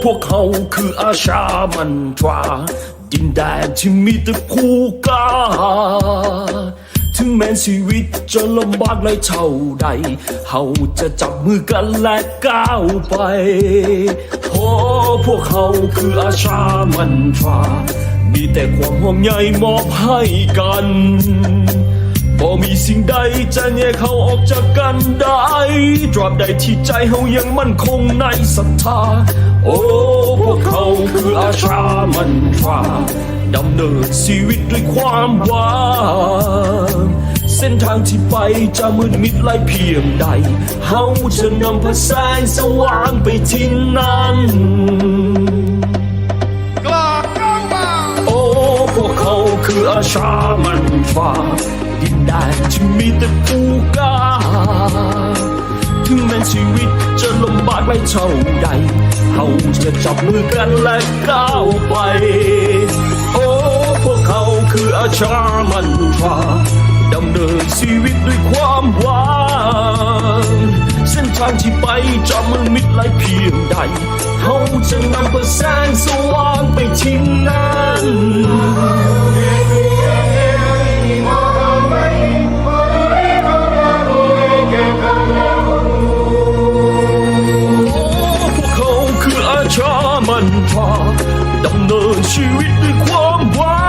พวกเขาคืออาชามันตราดินแดนที่มีแต่ผู้กล้าถึงแม้ชีวิตจะลำบากเลยเท่าใดเขาจะจับมือกันและก้าวไปเพราะพวกเขาคืออาชามันตรามีแต่ความห่วงใยมอบให้กันบ่มีสิ่งใดจะแยกเขาออกจากกันได้ตราบใดที่ใจเขายังมั่นคงในศรัทธาโอ้พวกเขาคืออาชามันตราดำเนินชีวิตด้วยความหวังเส้นทางที่ไปจะมืดมิดไล่เพียงใดเขาจะนำพาแสงสว่างไปที่นั้นโอ้พวกเขาคืออาชามันตราดินแดนที่มีแต่ผู้กล้าถึงแม้ชีวิตจะลำบากไม่เท่าใดเขาจะจับมือกันและก้าวไปโอ้พวกเขาคืออาชามันตราดำเนินชีวิตด้วยความหวังเส้นทางที่ไปจะมืดมิดไล่เพียงใดเขาจะนำพาแสงสว่างไปที่นั้นชามันตราดำเนินชีวิตด้วยความหวั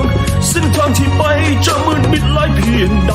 งเส้นทางที่ไปจะมืดมิดไล่เพียงใด